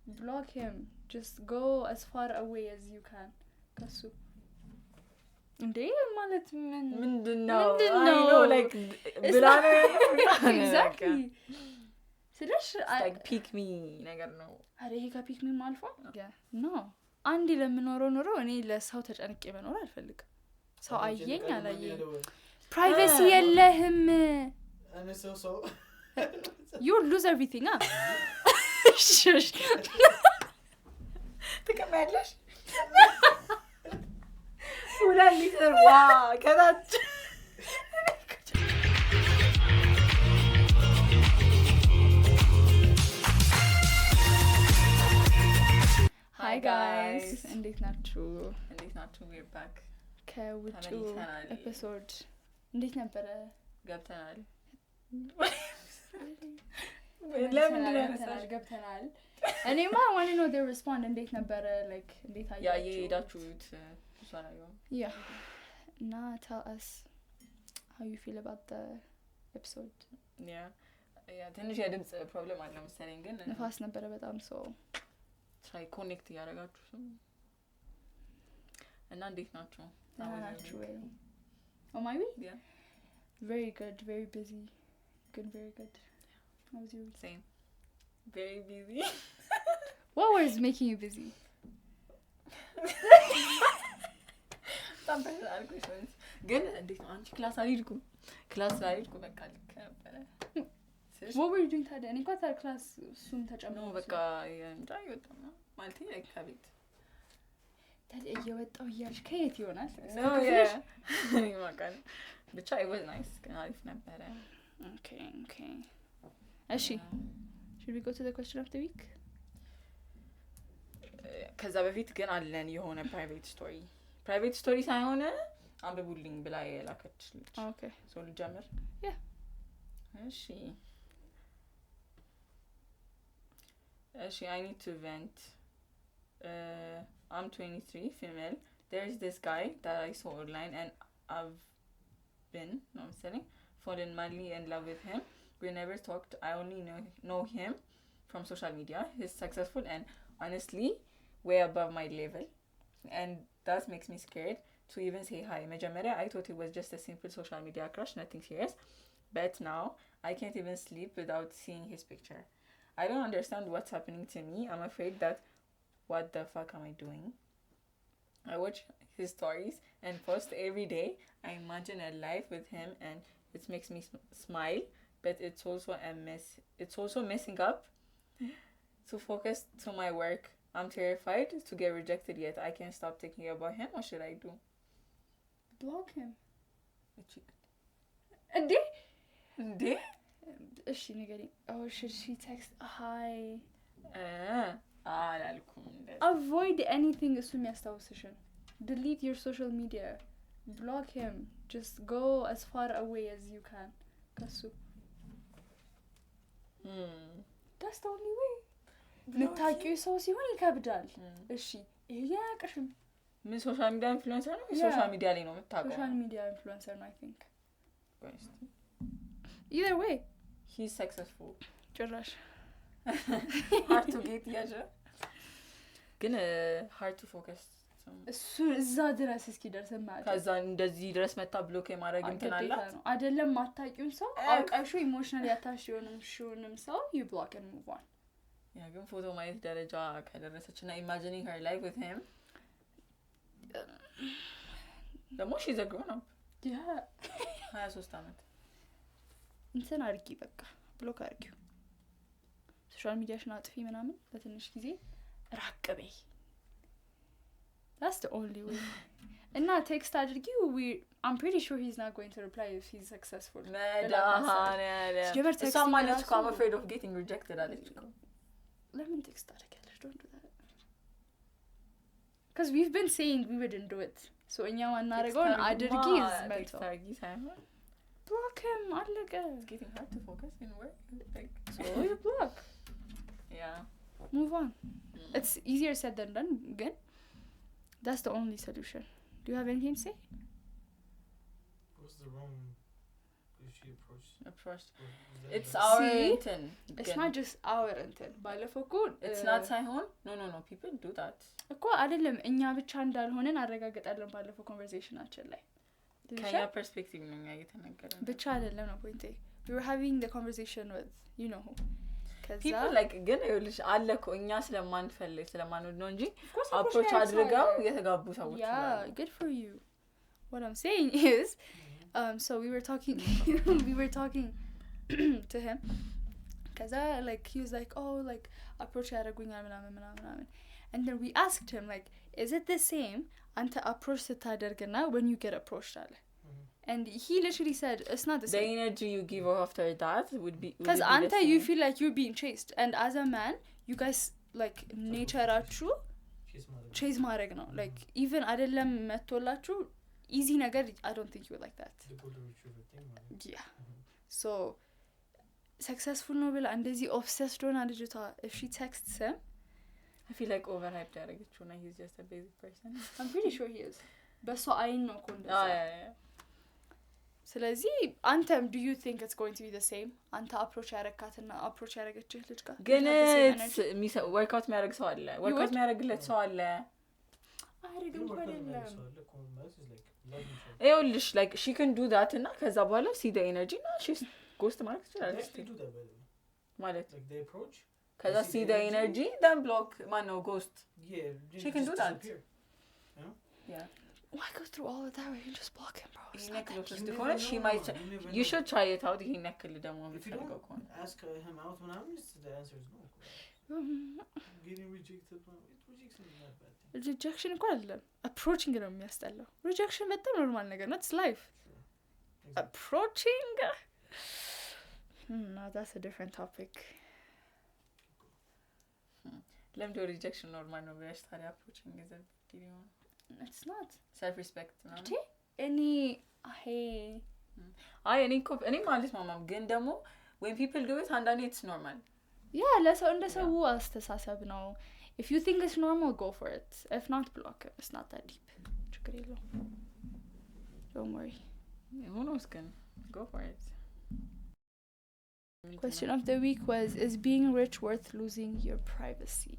block him. Just go as far away as you can. ከሱ እንዴ ማለት ምንድነው I know like ብላነ exactly ስለሽ like pick me ነገር ነው አሬ ከፒክ ሚ ማልፋ ኖ አንዴ ለምኖረው ኖሮ እኔ ለሰው ተጨንቄ መኖር አልፈልግም ሰው አየኝ አላየኝ ፕራይቬሲ የለህም እኔ ሰው you lose everything shush ትከማለሽ ሁላ ሊትር ዋ ከታች Hi guys እንዴት ናችሁ we're back ከውጭው ኤፒሶድ እንዴት ነበረ ገብተናል ገብተናል እኔማ want to know their respond እንዴት ነበረ like እንዴት አያችሁ ያ የሄዳችሁት ሰላም yeah now tell us how you feel about the episode yeah ትንሽ የድምጽ ፕሮብሌም አለ መሰለኝ ግን ነፋስ ነበረ በጣም so try connect ያረጋችሁ እና እንዴት ናችሁ ናችሁ ወይ oh my way yeah very good very busy good very good how was your same very busy what was making you busy በጣም personal questions ግን እንዴት ነው አንቺ ክላስ አልሄድኩም በቃ ልክ ነበረ what were you doing ታዲያ እኔ እንኳን ክላስ እሱም ተጨምሮ ነው በቃ እንጃ ይወጣው ነው ማለት ነው ከቤት ታዲያ እየወጣው እያልሽ ከየት ይሆናል no yeah ማቃል ብቻ it was nice ግን አሪፍ ነበረ okay እሺ should we go to the question of the week ከዛ በፊት ግን አለን የሆነ private story ሳይሆን አንብቡልኝ ብላ የላከችልኝ okay so ልጀምር yeah እሺ I need to vent I'm 23 female there's this guy that I saw online and I've been fallen madly in love with him we never talked I only know him from social media he's successful and honestly way above my level and that makes me scared to even say hi majamera I thought it was just a simple social media crush nothing serious but now I can't even sleep without seeing his picture I don't understand what's happening to me I'm afraid that what the fuck am I doing I watch his stories and post every day I imagine a life with him and it makes me smile but it's also messing up to focus to my work I'm terrified to get rejected yet I can't stop thinking about him what should I do block him እንዴ እሺ ንገሪኝ oh should she text hi አላልኩም avoid anything እሱ የሚያስታውስሽን delete your social media block him just go as far away as you can ከሱ that's the only way ልታውቂው ሰው ሲሆን ይከብዳል እሺ ያቀሽም ምን ሶሻል ሚዲያ ኢንፍሉዌንሰር ነው ሶሻል ሚዲያ ላይ ነው የምታውቀው ሶሻል ሚዲያ ኢንፍሉዌንሰር ነው I think either way he's successful ጭራሽ hard to get ያጀ ግን hard to focus እሱ እዛ ድረስ እስኪደርስ ማለት ከዛ እንደዚህ ድረስ መታ ብሎክ የማድረግ እንትን አላት አይደለም ማታቂውን ሰው አውቃሹ ኢሞሽናል ያታሽ የሆነም ሰው you block and move on ያ ግን ፎቶ ማየት ደረጃ ከደረሰችና imagining her life with him the more she's a grown up yeah 23 አመት እንትን አርጊ በቃ ብሎክ አርጊው ሶሻል ሚዲያሽን አጥፊ ምናምን ለትንሽ ጊዜ ራቅ በይ that's the only way እና ቴክስት አድርጊው I'm pretty sure he's not going to reply if he's successful I'm afraid of getting rejected አለችኮ ለምን ቴክስት አድርጊያለሽ don't do that because we've been saying we wouldn't do it so እኛ ማናረጋው አድርጊ is mental block him አለቀ it's getting hard to focus in work like so you block yeah move on it's easier said than done good that's the only solution do you have anything to say what's the wrong if she she approached. Was It's that- our See? intent. it's not just our እንትን ባለፈው እኮ It's not ሳይሆን no people do that. እኮ አይደለም እኛ ብቻ እንዳልሆነን አረጋግጣለን ባለፈው ኮንቨርሴሽናችን ላይ ከኛ ፐርስፔክቲቭ ነው እኛ እየተነገረን ብቻ አይደለም ነው ፖይንቴ we were having the conversation with you know who ከዛ people like ግን ይኸውልሽ አለ እኮ እኛ ስለማንወድ ነው እንጂ of course approach approach አድርገው የተጋቡ ሰዎች yeah ይላሉ good for you what I'm saying is so we were talking to him kaza like he was like oh like approach ያደርጉኛል ምናምን and then we asked him like is it the same anta approach ስታደርግና when you get approached አለ and he literally said it's not the the same energy you give after that would be because anta you feel like you're being chased and as a man you guys like natureachu chase ማድረግ ነው like even አይደለም መጥቶላችሁ easy ነገር I don't think you like that the golden retriever thing right? yeah so successful ነው ብላ እንደዚህ obsessed ሆና ልጅቷ if she texts him I feel like overhyped ያደረገችው እና he's just a basic person I'm pretty sure he is በሷ አይን ነው እኮ እንደዛ yeah. ስለዚህ አንተም do you think it's going to be the same አንተ approach ያረካትና approach ያረገችህ ልጅ ጋር ግን workout የሚያደርግ ሰው አለ workout የሚያደርግለት ሰው አለ አይደለም Work with አይደለም men, so look, men is like love each other. ይኸውልሽ like she can do that እና ከዛ በኋላ see the energy እና she's ghost ማለት They ትችላለች actually do that by the way. ማለት Like they approach. ከዛ see see the the energy then block ማነው ghost Yeah. She can do that. disappear. yeah why go through all of that when you just block him bro it's ይሄን not ያክል that ውስጥ You never ከሆነ she know. might You never you know. should try it out ይሄን ያክል ደግሞ If you የምትፈልገው don't ከሆነ ask him out when I'm the answer is no. Getting rejected, no. Rejection is not a bad thing. rejection እንኳን አይደለም approaching ነው የሚያስጠላው rejection በጣም ኖርማል ነገር ነው it's life Exactly. approaching no that's a different topic ለምዶ rejection ኖርማል ነው ብለሽ ታዲያ approaching is a big deal it's not self respect ነው any አይ እኔ ማለት ማማም ግን ደግሞ when people do it አንዳንዴ it's normal yeah ለሰው እንደ ሰው አስተሳሰብ ነው if you think it's normal go for it if not block it it's not that deep ችግር የለውም don't worry who knows can go for it question of the week was is being rich worth losing your privacy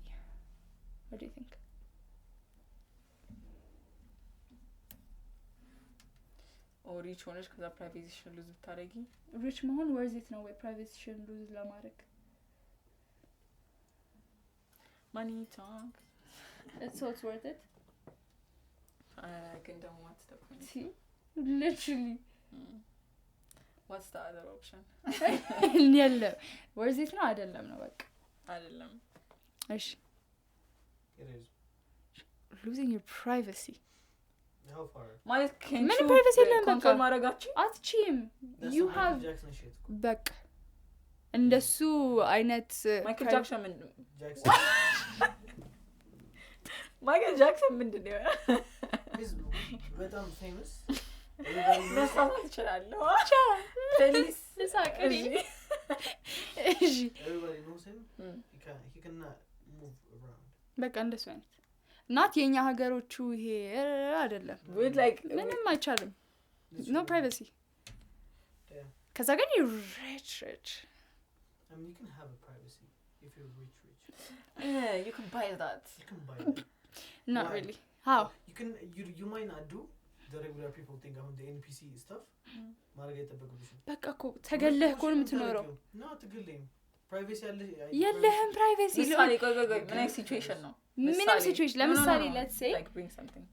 what do you think or each ሆነሽ ከዛ ፕራይቬሲሽን ሉዝ ብታረጊ rich መሆን worth it ነው ወይ privacy lose ለማድረግ money talk it's so it's worth it ግን ደግሞ what's the point see literally what's the other option የለም worth it ነው አይደለም ነው በቃ አይደለም እሺ It is. losing your privacy How far? ማለት ምንም privacy የለም በቃ ኮንትሮል ማድረጋችሁ አትችይም That's you some have Michael Jackson shit. በቃ እንደሱ አይነት ማይክል ጃክሰን Jackson. ማይክል ጃክሰን ምንድነው He's become famous. Everybody knows him. መስራት ይችላልው ፕሊዝ ልሳቅኝ እሺ Everybody knows him. He cannot move around. በቃ እንደሱ አይነት ናት የኛ ሀገሮቹ ይሄ አይደለም with like ምንም አይቻልም no privacy Yeah. ከዛ ግን you rich I mean, you can have a privacy if you're rich. you can buy that You can buy it. not Why? really how You might not do the regular people think on the NPC stuff. ማረጋ ይተበቀብሽ በቃ እኮ ተገለህ እኮ ነው የምትኖረው ነው ተገለኝ ፕራይቬሲ ያለ የለህም ፕራይቬሲ ምሳሌ ቆይ ምን አይነት ሲቹዌሽን ነው ምንም ሲቹዌሽን ለምሳሌ No. let's say like bring something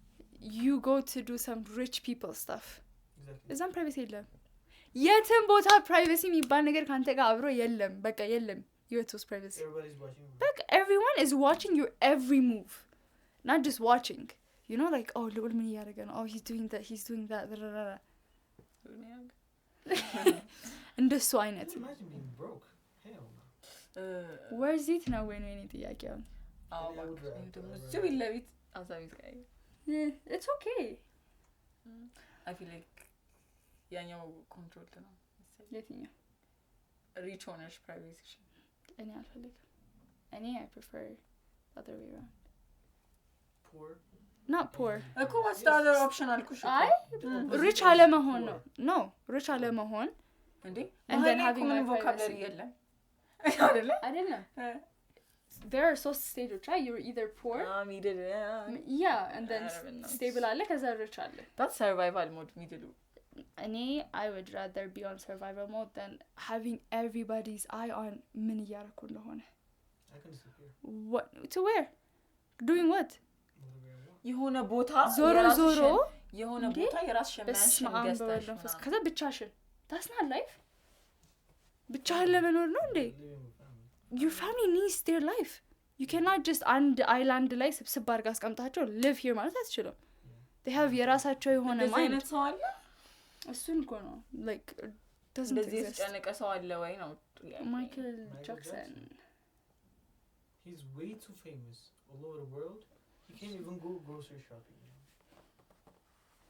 you go to do some rich people stuff Exactly. እዛም ፕራይቬሲ የለም የትም ቦታ ፕራይቬሲ የሚባል ነገር ካንተ ጋር አብሮ የለም በቃ የለም የትውስ ፕራይቬሲ Everybody's watching. በቃ everyone is watching your every move not just watching you know like oh ልዑል ምን እያደረገ ነው oh he's doing that እንደሱ አይነት Imagine being broke. Hell no. where's it now when we need ጥያቄው I would rather- እዚሁ ለቤት አዛቢት ጋር it's okay I feel like ያኛው ኮንትሮል ነው የትኛው ሪች ሆነሽ ፕራይቬሲ እኔ አልፈልግም እኔ I prefer the other way around Poor. not poor እኮ what's the other option አልኩሽ አይ ሪች አለመሆን ነው ሪች አለመሆን እንዴ and then having my vocabulary privacy የለም አይደለ አይደለም there are so stages right you're either poor middle yeah and then stable አለ ከዛ rich አለ that's survival mode middle እኔ I would rather be on survival mode than having everybody's eye on ምን እያደረኩ እንደሆነ I can disappear. what to where doing what የሆነ ቦታ ዞሮ የሆነ ቦታ የራስሽን ማንሽን ገዝተሽ ከዛ ብቻሽን that's not life ብቻህን ለመኖር ነው እንዴ your family needs their life you cannot just on the island ላይ ስብስብ አድርጋ አስቀምጣቸው live here ማለት አትችልም they have የራሳቸው የሆነ mind ሰው አለ እሱን እኮ ነው like doesn't exist የተጨነቀ ሰው አለ ወይ ነው Michael Jackson he's way too famous all over the world he can't even go grocery shopping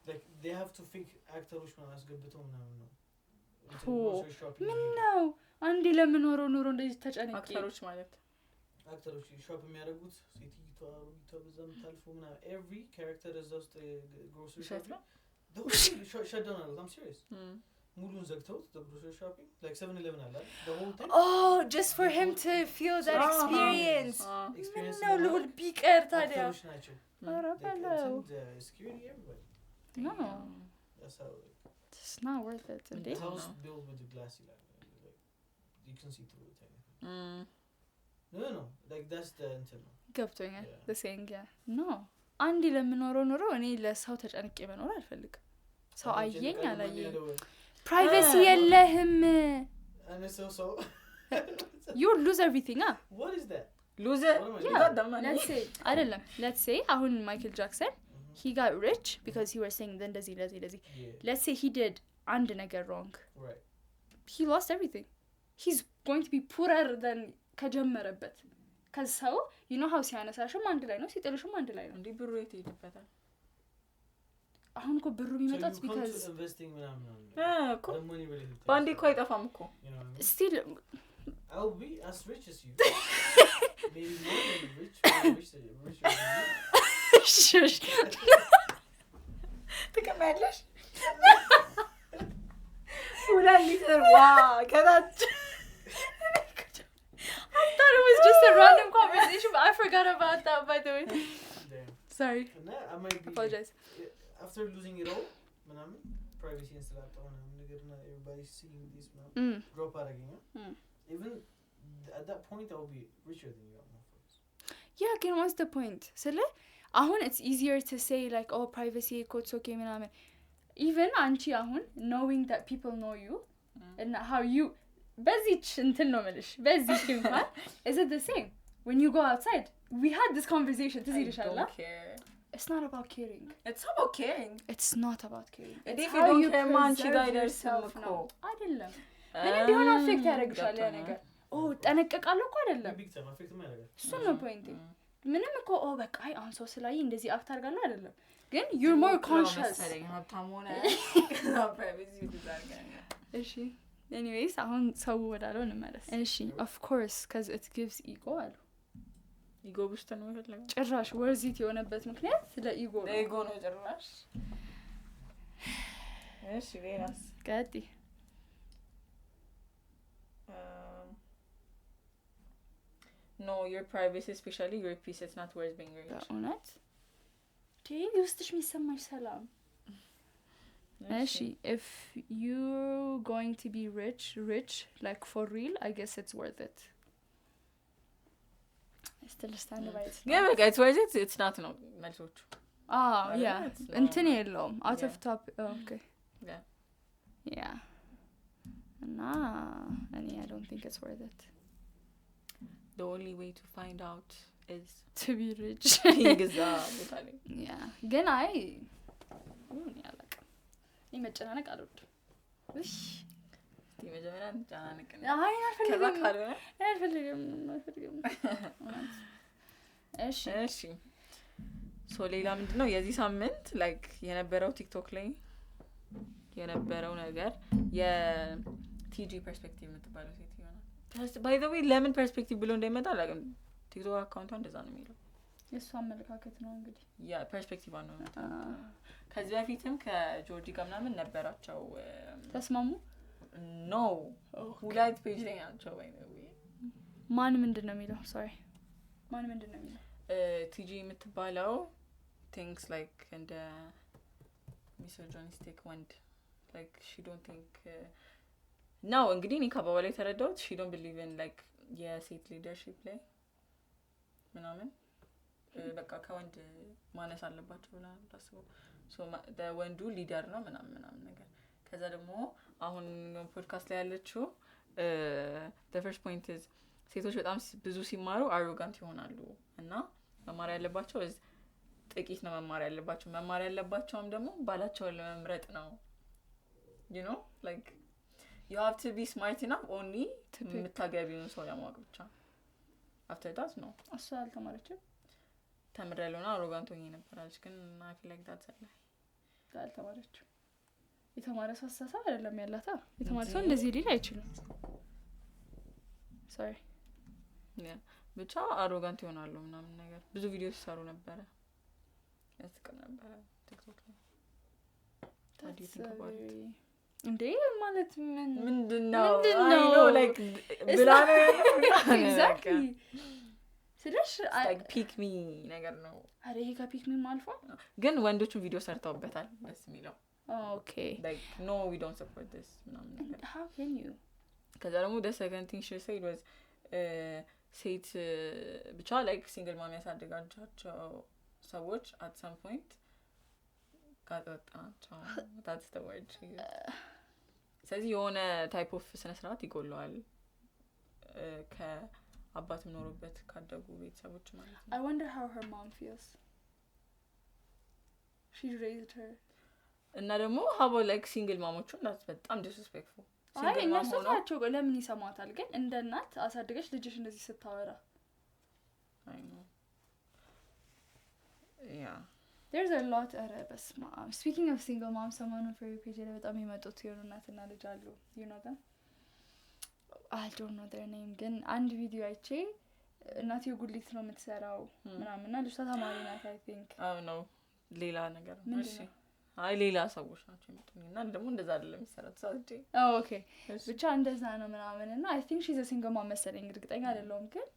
like they have to fake actors ምናምን አስገብተው ምናምን ነው grocery shopping ምን ነው አንዴ ለምኖረው ኑሮ እንደዚህ ተጨነቀ አክተሮች ማለት አክተሮች ሾፕ የሚያደርጉት ሴቲቷ በዛም ታልፎ ምናምን every character is just grocery shopping the whole thing shut down I'm serious ሙሉን ዘግተውት the grocery shopping like 7-Eleven አለ the whole thing oh just for him to feel that experience no ልሁል ቢቀር ታዲያ አክተሮች ናቸው security everybody no that's how it's not worth it and the house built with the glass like you can see through it no like that's the internal ገብቶኛል the saying yeah no አንዲ ለምኖረው ኑሮ እኔ ለሰው ተጨንቄ መኖር አልፈልግም ሰው አየኝ አላየኝ privacy የለህም and so you lose everything what is that loser let's say አሁን Michael Jackson he got rich because he was saying እንደዚህ let's say he did አንድ ነገር wrong right he lost everything he's going to be poorer than ከጀመረበት ከሰው you know how ሲያነሳሽም አንድ ላይ ነው ሲጥልሽም አንድ ላይ ነው እንዴ ብሩ የት ይደበታል አሁን እኮ ብሩ የሚመጣው because investing ምናምን እኮ ባንዴ እኮ አይጠፋም እኮ still I'll be as rich as you maybe more than rich shush ትከማለሽ ሁላ ሊትር ከታች I thought it was just a random conversation but I forgot about that by the way damn sorry I might be apologize after losing it all ምናምን privacy and stuff ምናምን ነገርና everybody seeing this drop out again even at that point I'll be richer than you yeah again what's the point ስለ አሁን it's easier to say like oh privacy it's okay ምናምን even አንቺ አሁን knowing that people know you and how you በዚች እንትን ነው ማለት በዚች እንኳን is it the same when you go outside we had this conversation ትዝ ይልሻል it's not about caring it's about caring it's not about caring and if you don't care man she died herself no አይደለም ምን እንደሆነ affect ያደርግሻል ያ ነገር ጠነቀቃለሁ እኮ አይደለም big time affect ማያደርግ እሱ ነው ፖይንት ምንም እኮ በቃ አንሶ ስላይ እንደዚህ አክት አድርጋለሁ አይደለም ግን you're more conscious እሺ anyways አሁን ሰው ወዳለው እንመለስ እሺ of course cuz it gives ego አሉ ego ብቻ ነው ማለት ጭራሽ ወርዚት የሆነበት ምክንያት ስለ ego ነው ego ነው ጭራሽ እሺ ሌላስ ቀጥ no your privacy especially your peace it's not worth being rich እውነት ውስጥሽ የሚሰማሽ ሰላም እሺ if you're going to be rich like for real I guess it's worth it I still stand by it yeah like it's worth it it's not no መልሶቹ yeah እንትን የለውም out of top okay yeah and I don't think it's worth it the only way to find out is to be rich exactly yeah ግን መጨናነቅ አልወድም እሺ መጀመሪያ መጨናነቅ አልፈልግም እሺ ሶ ሌላ ምንድነው የዚህ ሳምንት ላይክ የነበረው ቲክቶክ ላይ የነበረው ነገር የቲጂ ፐርስፔክቲቭ የምትባለው ሴት ይሆናል by the way ለምን ፐርስፔክቲቭ ብሎ እንደመጣ አላውቅም ቲክቶክ አካውንቷ እንደዛ ነው የሚለው የሷ አመለካከት ነው እንግዲህ ያ ፐርስፔክቲቭ ነው ከዚህ በፊትም ከጆርጂ ጋር ምናምን ነበራቸው ተስማሙ ኖ ሁለት ፔጅ ላይ ናቸው ወይ ማን ምንድነው የሚለው ሶሪ ማን ምንድነው የሚለው ቲጂ የምትባለው thinks like and misogynistic ወንድ like she don't think now እንግዲህ እኔ ከአባባ ላይ ተረዳሁት she don't believe in like የሴት leadership ላይ ምናምን በቃ ከወንድ ማነስ አለባቸው ብላ ታስበው so ወንዱ ሊደር ነው ምናምን ነገር ከዛ ደግሞ አሁን ፖድካስት ላይ ያለችው the first point is ሴቶች በጣም ብዙ ሲማሩ arrogant ይሆናሉ እና መማር ያለባቸው ጥቂት ነው መማር ያለባቸውም ደግሞ ባላቸውን ለመምረጥ ነው you know like you have to be smart enough only የምታገቢውን ሰው ለማወቅ ብቻ after that no እሷ አልተማረችም ተምረለውና arrogant ሆኜ ነበርአለች ግን I feel like that's አልተማረችም የተማረ ሰው አሳሳብ አይደለም ያላታ የተማረ ሰው እንደዚህ ሊል አይችልም sorry yeah ብቻ arrogant ይሆናሉ ምናምን ነገር ብዙ ቪዲዮዎች ሰሩ ነበር ያስቀም ነበር ቲክቶክ ላይ ታዲያ ተንከባለ እንዴ ማለት ምንድነው I know like ብላነ exactly ስለሽ like pick me ነገር ነው አሬ ይሄ ከፒክ ሚ ማልፎ ግን ወንዶቹን ቪዲዮ ሰርተውበታል ደስ የሚለው okay like no we don't support this ምናምን ነገር how can you ከዛ ደግሞ the second thing she said was ሴት ብቻ like single mom ያሳደጋቸው ሰዎች at some point ጋጣጣቸው that's the word she used ስለዚህ የሆነ type of ስነ ስርዓት ይጎለዋል ከአባትም ኖሮበት ካደጉ ቤተሰቦች ማለት ነው I wonder how her mom feels she raised her እና ደግሞ how about like single moms that's በጣም disrespectful አይ እነሱ ናቸው ለምን ይሰማታል ግን እንደ እናት አሳድገሽ ልጅሽ እንደዚህ ስታወራ I know yeah there's a lot በስማ speaking of single moms someone for your page ላይ በጣም የመጡት የሆኑናትና ልጅ አሉ you know them I don't know their name ግን አንድ ቪዲዮ አይቼ እናትየው ጉሊት ነው የምትሰራው ምናምንና ልጅቷ ተማሪ ናት I think oh no ሌላ ነገር እሺ አይ ሌላ ሰዎች ናቸው የምትሉኝና ደግሞ እንደዛ አይደለም የሚሰራው ሳውዲ okay ብቻ እንደዛ ነው ምናምንና I think she's a single mom መሰለኝ እርግጠኛ አይደለሁም ግን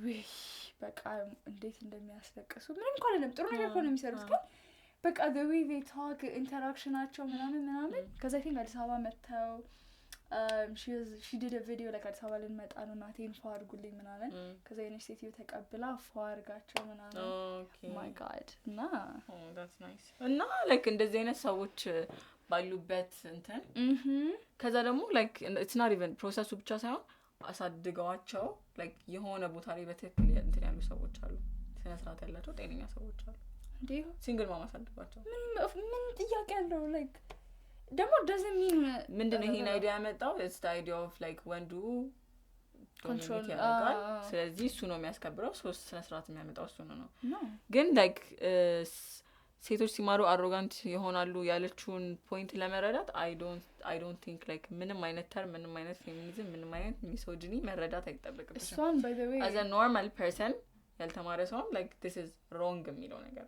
ወይ በቃ እንዴት እንደሚያስለቅሱ ምንም እንኳን አይደለም ጥሩ ነገር እኮ ነው የሚሰሩት ግን በቃ the way they talk interactionናቸው ምናምን ከዛ I think አዲስ አበባ መተው she did a video like አዲስ አበባ ልንመጣ ነው እናቴን ፏ አድርጉልኝ ምናምን ከዛ የነሽ ሴትዮ ተቀብላ ፏ አድርጋቸው ምናምን okay my god እና oh that's nice እና like እንደዚህ አይነት ሰዎች ባሉበት እንትን ከዛ ደግሞ like it's not even process ብቻ ሳይሆን አሳድገዋቸው like የሆነ ቦታ ላይ በትክክል እንትን ያሉ ሰዎች አሉ ስነ ስርዓት ያላቸው ጤነኛ ሰዎች አሉ እንዴ ሲንግል ማማ አሳድገዋቸው ምን ጥያቄ አለው like ደግሞ doesn't mean ምንድነው ይሄን አይዲያ ያመጣው it's the idea of like ወንዱ ኮንትሮል ያደርጋል ስለዚህ እሱ ነው የሚያስከብረው ሶስት ስነ ስርዓት የሚያመጣው እሱ ነው ግን like ሴቶች ሲማሩ arrogant ይሆናሉ ያለችውን ፖይንት ለመረዳት I don't think like ምንም አይነት ተርም ምንም አይነት ፌሚኒዝም ምንም አይነት ሚሶጂኒ መረዳት አይጠበቅብሽም እሷን by the way as a normal person ያልተማረ ሰው like this is wrong የሚለው ነገር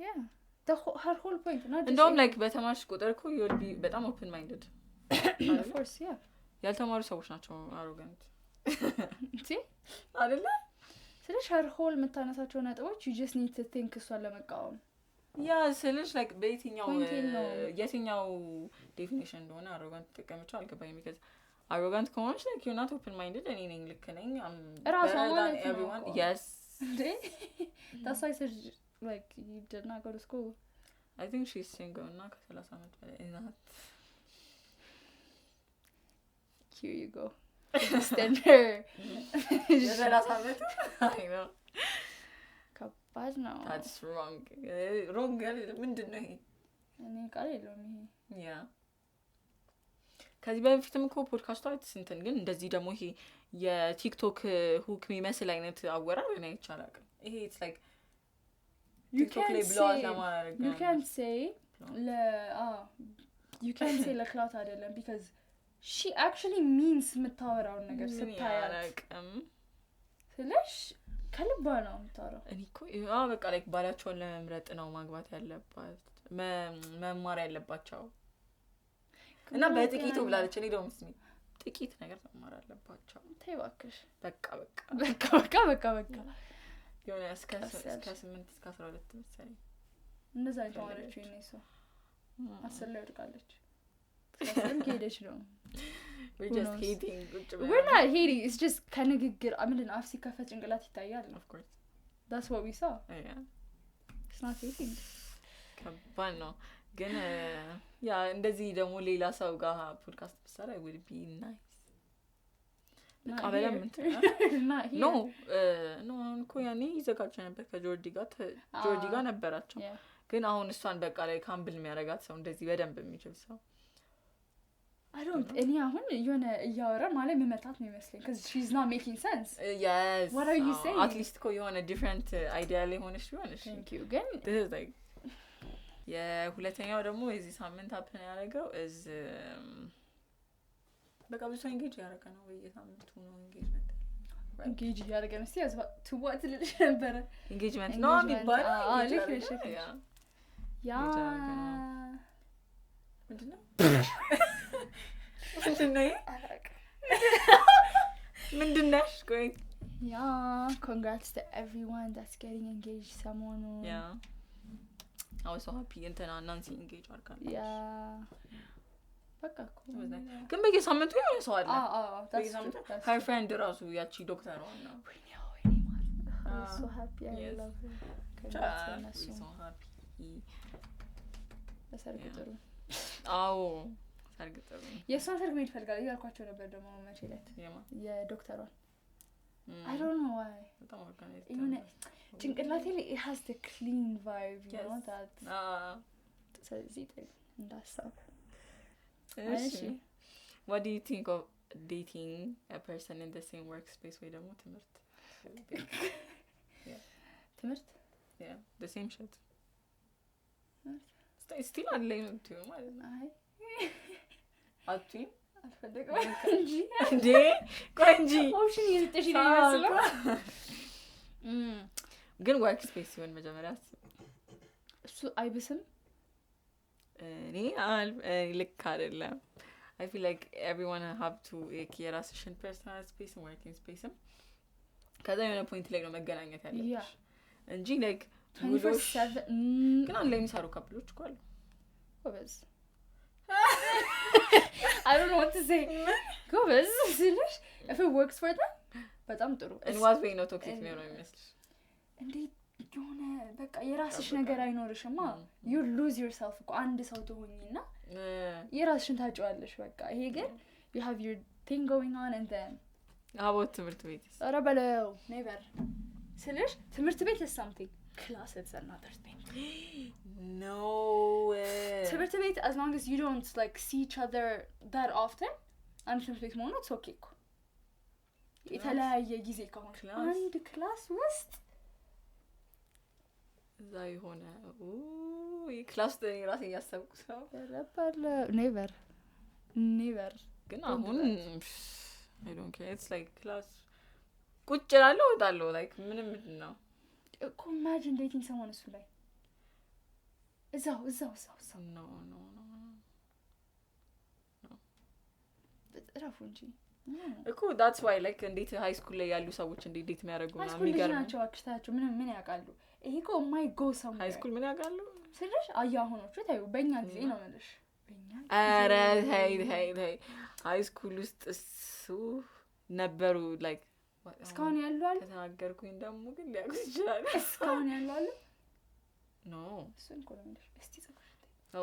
yeah her whole point not እንደውም like በተማርሽ ቁጥር እኮ you will be በጣም open minded of course yeah ያልተማሩ ሰዎች ናቸው arrogant see አይደለ ስለዚህ her whole መታነሳቸው ነጥቦች you just need to think እሷን ለመቃወም ያ ስለሽ like በየትኛው የትኛው ዴፊኒሽን እንደሆነ arrogant ተቀምጫው አልገባኝም because arrogant ከሆነሽ like you're not open minded እኔ ነኝ ልክ ነኝ everyone yes that's why I said like you did not go to school I think she's single እና ከ30 አመት በላይ እናት here you go stand her የሰላሳ አመት I know ከባድ ነው that's wrong ምንድነው ይሄ እኔ ቃል የለውም ይሄ ያ ከዚህ በፊትም እኮ ፖድካስቱ እንትን ግን እንደዚህ ደግሞ ይሄ የቲክቶክ ሁክ የሚመስል አይነት አወራር እኔ ይቻላል ይሄ it's like you can't say ለክላውት አይደለም because she actually means የምታወራውን ነገር ስታያት ስለሽ ከልባ ነው የምታወራው እኔ እኮ በቃ like ባላቸውን ለመምረጥ ነው ማግባት ያለባት መማር ያለባቸው እና በጥቂቱ ብላለች እኔ ደግሞ ስሚ ጥቂት ነገር መማር አለባቸው ተይ እባክሽ በቃ የሆነ እስከ 8 እስከ 12 መሰለኝ እንደዛ ተማረች እኔ ሰው አስር ላይ ወድቃለች ስለዚህ ሄደች ነው we just hating we're not hating it's just ከንግግር አምልን አፍ ሲከፈት ጭንቅላት ይታያል of course that's what we saw yeah it's not hating ከባድ ነው ግን ያ እንደዚህ ደግሞ ሌላ ሰው ጋር ፖድካስት ብሰራ it would be nice አበለም ኖ እኮ ያኔ ይዘጋጅ ነበር ከጆርዲ ጋር ነበራቸው ግን አሁን እሷን በቃ ላይ ካምብል የሚያረጋት ሰው እንደዚህ በደንብ የሚችል ሰው I don't እኔ አሁን የሆነ እያወራ ማለት መመታት ነው ይመስለኝ cuz she's not making sense yes what are you saying at least እኮ የሆነ different idea ላይ ሆነሽ ቢሆንሽ thank you ግን this is like የሁለተኛው ደግሞ የዚህ ሳምንት ሀፕን ያደረገው is በቃ ብዙ ኤንጌጅ ያደረገ ነው በየሳምንቱ ነው ኤንጌጅመንት ኤንጌጅ ያደረገ ነው ሲያዝ to what ልልሽ ነበር ኤንጌጅመንት ነው የሚባል ያ ምንድነው ምንድነሽ ቆይ yeah congrats to everyone that's getting engaged someone yeah I was so happy እንትና ናንሲ engage አድርጋለች yeah በቃ ግን በየሳምንቱ የሆነ ሰው አለ በየሳምንቱ her friend ራሱ ያቺ ዶክተር ነው I'm so happy I love her congrats so happy ሰርግ ጥሩ አዎ ሰርግ ጥሩ የሷን ሰርግ ምን ይፈልጋል ያልኳቸው ነበር ደግሞ መቼ ዕለት የዶክተሯን I don't know why በጣም ኦርጋናይዝድ የሆነ ጭንቅላቴ ላይ it has the clean vibe you know that ስለዚህ እንዳሳብ እሺ what do you think of dating a person in the same workspace ወይ ደግሞ ትምህርት yeah the same shit still አለኝ ነው ትዩ ማለት ነው አይ አትይ አልፈለግም እንጂ ቆንጂ ኦፕሽን ይልጥሽ ይመስላል ግን ወርክ ስፔስ ሲሆን መጀመሪያ እሱ አይብስም እኔ ልክ አይደለም I feel like everyone have to የራስሽን personal space and working space ከዛ የሆነ ፖይንት ላይ ነው መገናኘት ያለብሽ እንጂ like 24/7 ግን አንድ ላይ የሚሰሩ ካፕሎች እኮ አሉ ጎበዝ I don't know what to say ጎበዝ ስለሽ if it works for them በጣም ጥሩ and what way ነው ቶክሲክ ነው የሚመስልሽ እንዴ የሆነ በቃ የራስሽ ነገር አይኖርሽማ you lose yourself እኮ አንድ ሰው ትሆኚና የራስሽን ታጫዋለሽ በቃ ይሄ ግን you have your thing going on and then አቦት ትምህርት ቤት ኧረ በለው never ስለሽ ትምህርት ቤት is something class is another thing no ትምህርት ቤት as long as you don't like see each other that often and ትምህርት ቤት መሆኑ it's okay እኮ የተለያየ ጊዜ ከሆነ አንድ ክላስ ውስጥ እዛ የሆነ ክላስ ራሴ እያሰብኩት ነው never ግን አሁን I don't care it's like class ቁጭ እላለሁ እወጣለሁ like ምንም ነው እኮ imagine dating someone እሱ ላይ እዛው no በጥራፉ እንጂ እኮ that's why like እንዴት ሃይ ስኩል ላይ ያሉ ሰዎች እንዴት ዴት የሚያደርጉ ነው የሚገርም ናቸው አክስታቸው ምን ያውቃሉ ይሄ እኮ my go somewhere ሃይ ስኩል ምን ያውቃሉ ስለሽ አያሆኖቹ ታዩ በእኛ ጊዜ ነው ማለት በእኛ ኧረ hey ሃይ ስኩል ውስጥ እሱ ነበሩ like እስካሁን ያሉ አለ ተናገርኩኝ ደግሞ ግን ሊያውቁ ይችላል እስካሁን ያሉ አለ no እሱን እኮ ነው የምልሽ እስቲ ጸጉር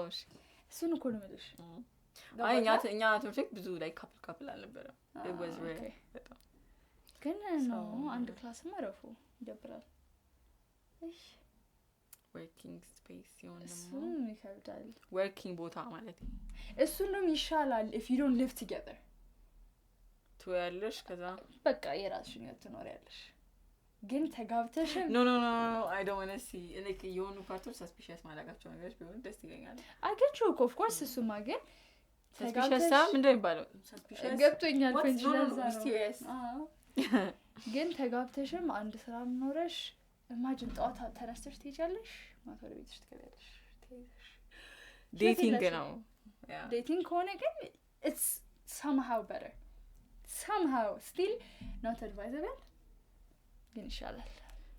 እሺ እሱን እኮ ነው የምልሽ አይ እኛ ትምህርት ብዙ ላይ ካፕል አልነበረም it was rare በጣም ግን ነው አንድ ክላስ ማረፉ ይደብራል እሺ working space ሲሆን ደግሞ እሱም ይከብዳል working ቦታ ማለት እሱን ነው ይሻላል if you don't live together ትያለሽ ከዛ በቃ የራስሽን ህይወት ትኖሪያለሽ ግን ተጋብተሽ no I don't want to see like የሆኑ ፓርቶች suspicious ማለቃቸው ነገሮች ቢሆን ደስ ይለኛል I get you of course እሱማ ግን suspicious ምንድነው የሚባለው suspicious ገብቶኛል ፔንሽን mysterious ግን ተጋብተሽም አንድ ስራ ኖረሽ imagine ጠዋት ተነስተሽ ትሄጃለሽ ማታ ወደ ቤትሽ ትገቢያለሽ ትሄጃለሽ dating ነው Yeah. ዴቲንግ ከሆነ ግን it's somehow better somehow still not advisable ግን ይሻላል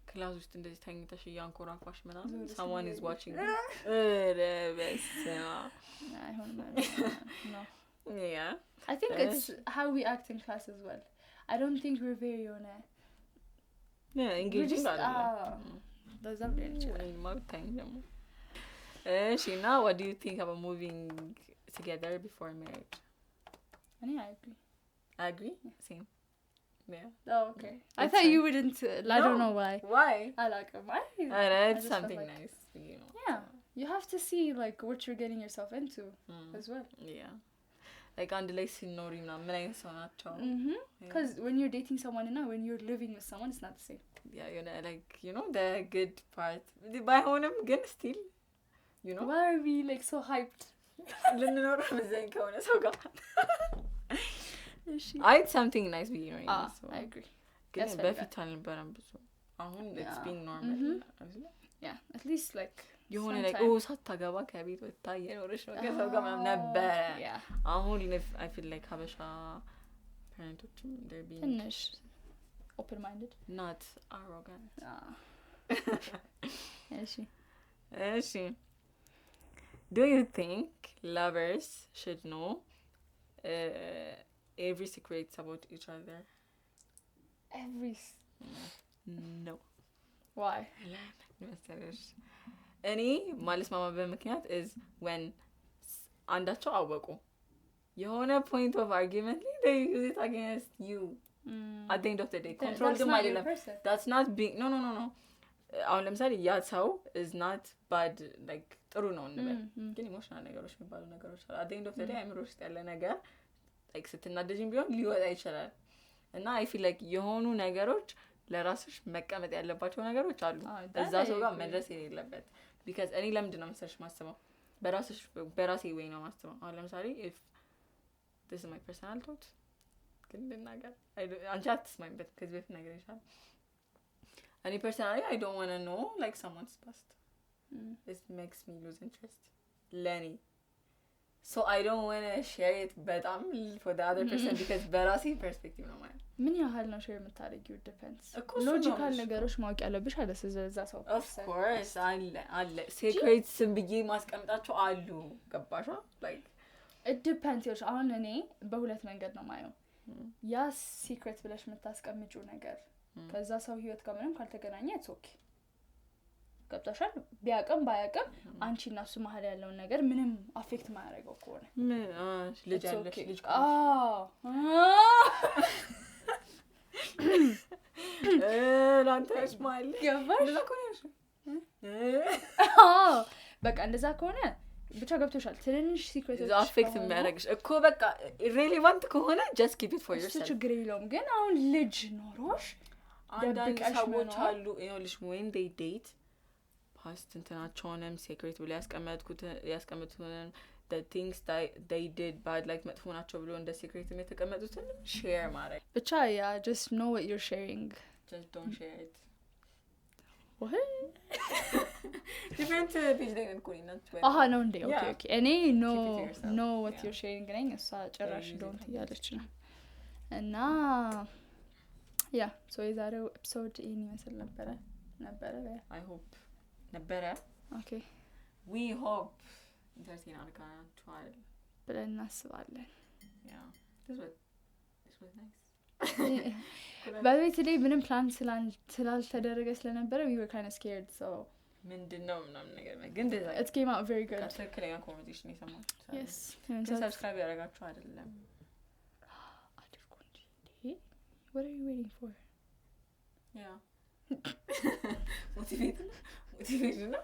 ክላስ ውስጥ እንደዚህ ተኝተሽ እያንኮራፋሽ ምናምን ዞር someone is ስትል watching ኧረ በስመ አብ አይሆንም no yeah I think it's how we act in class as well I don't think we're very on a yeah engaging አይደለም በዛም ሊሆን ይችላል ማብታኝ ደግሞ እሺ now what do you think about moving together before marriage? I agree same yeah oh okay It's I thought fine. you wouldn't I don't know why why I like it why it's just something felt like- nice you know yeah you have to see like what you're getting yourself into as well yeah like አንድ ላይ ሲኖሪ ምናምን ምን አይነት ሰው ናቸው because when you're dating someone and now when you're living with someone it's not the same yeah you know like you know the good part ባይሆንም ግን still you know why are we like so hyped ልንኖር መዘኝ ከሆነ ሰው ጋር እሺ I had something nice being right so I agree ግን ያስፈልጋል። በፊት አልነበረም ብዙ አሁን it's Yeah. being normal አይደል? yeah at least like የሆነ ላይ sometime. ሳታገባ ከቤት ወጥታ እየኖረች ነው ከሰው ጋር ምናምን ነበረ yeah አሁን I feel like ሀበሻ ፓረንቶችም they're being ትንሽ open minded not arrogant እሺ እሺ do you think lovers should know every secrets about each other? No. why መሰለሽ እኔ ማልስማማበት ምክንያት is when አንዳቸው አወቁ የሆነ point of argument they use it against you at the end of the day control that's them not your አይደለም person. that's not being no አሁን ለምሳሌ ያ ሰው is not bad like ጥሩ ነው እንበል ግን ኢሞሽናል ነገሮች የሚባሉ ነገሮች አሉ at the end of the day አይምሮ ውስጥ ያለ ነገር like ስትናደጂም ቢሆን ሊወጣ ይችላል እና I feel like የሆኑ ነገሮች ለራስሽ መቀመጥ ያለባቸው ነገሮች አሉ እዛ ሰው ጋር መድረስ የሌለበት because እኔ ለምንድን ነው መሰለሽ ማስበው በራሴ ወይ ነው ማስበው አሁን ለምሳሌ if this is my personal thought ግን ልናገር አንቺ አትስማኝበት ከዚህ በፊት ነገር ይሻል እኔ personally I don't want to know like someone's past it makes me lose interest ለኔ so I don't want to share it በጣም for the other person because በራሴ perspective ነው ማለት ምን ያህል ነው ሼር የምታደርጊው depends course ሎጂካል ነገሮች ማወቅ ያለብሽ አለ ስለዛ ሰው of course አለ secrets ብዬ ማስቀምጣቸው አሉ ገባሽ like it depends ይኸውልሽ አሁን እኔ በሁለት መንገድ ነው ማየው ያ ሲክሬት ብለሽ የምታስቀምጪው ነገር ከዛ ሰው ህይወት ጋር ምንም ካልተገናኘ it's okay ገብታሻል ቢያቀም ባያቀም አንቺ እና እሱ መሀል ያለውን ነገር ምንም አፌክት ማያደርገው ከሆነ ልጅ አለሽ ልጅ ላንተሽ ማል ገባሽ በቃ እንደዛ ከሆነ ብቻ ገብቶሻል ትንንሽ ሲክሬቶች አፌክት የሚያደርግሽ እኮ በቃ ኢሬሌቫንት ከሆነ just keep it for እሱ yourself ችግር የለውም ግን አሁን ልጅ ኖሮሽ አንዳንድ ደብቀሽ ሰዎች መኖር አሉ ይኸውልሽ when they date past እንትናቸውንም secret ብሎ ያስቀምጡትን the things that they did bad like መጥፎ ናቸው ብሎ እንደ secret የተቀመጡትን share ማድረግ ብቻ yeah just know what you're sharing just don't share it what different page ላይ እንኩኝ ናት ነው እንዴ Yeah. okay እኔ Keep it to yourself. know what Yeah. you're sharing ነኝ እሷ ጭራሽ use it don't for ያለች ነው እና ያ so የዛሬው ኤፒሶድ ይሄን ይመስል ነበረ I hope ነበረ okay we hope entertain አድርጋችኋል ብለን እናስባለን yeah this was nice by today ምንም ፕላን ስላልተደረገ ስለነበረ we were kind of scared so ምንድነው ምናምን ነገር ግን it came out very good ትክክለኛ ኮንቨርሴሽን የሰማችሁ yes ሰብስክራይብ ያደረጋችሁ አይደለም አድርጉ እንጂ what are you waiting for yeah motivation ነው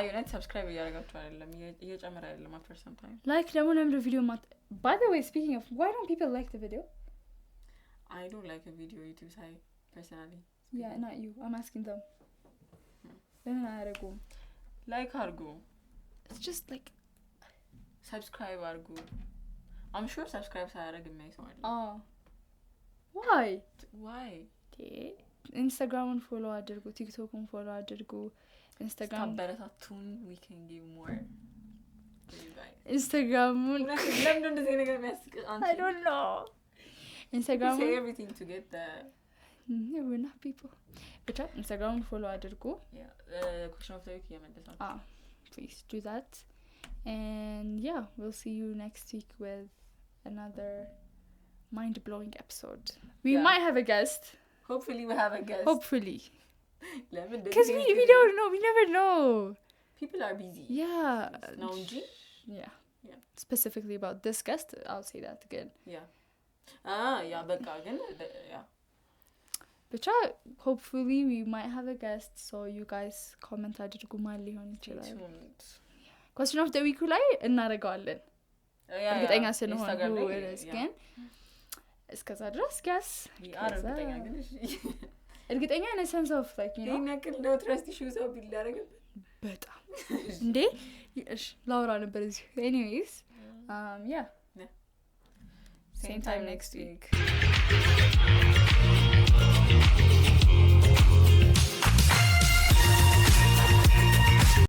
ዩናይት ሰብስክራይብ ያደረጋችሁ አይደለም እየጨመረ አይደለም after some time like ደግሞ ለምን ቪዲዮ by the way speaking of why don't people like the video I don't like a video YouTube side personally yeah not you I'm asking them ለምን አያደርጉም like አድርጉ it's just like subscribe አድርጉ I'm sure subscribe ሳያደርግ የሚያይ ሰው አለ why why ኢንስታግራምን ፎሎ አድርጉ ቲክቶክን ፎሎ አድርጉ ኢንስታግራም ታበረታቱን we can give more you guys. ኢንስታግራሙን ለምን እንደዚህ ነገር የሚያስቅ I don't know say ኢንስታግራሙን everything to get the we're not people ብቻ ኢንስታግራሙን ፎሎ አድርጉ question of the week እየመለሳችሁ please do that and yeah we'll see you next week with another mind-blowing episode we might have a guest hopefully we have a guest hopefully because we don't know we never know people are busy yeah no G yeah specifically about this guest I'll say that again yeah በቃ ግን yeah ብቻ hopefully we might have a guest so you guys comment አድርጉ ማን ሊሆን ይችላል question of the week ላይ እናደርገዋለን እርግጠኛ ስንሆን who it is ግን እስከዛ ድረስ guess እርግጠኛ in a sense of like you know ይሄን ያክል ነው trust issues of ቢላረግበት በጣም እንዴ እሺ ላውራ ነበር እዚህ anyways yeah same time next week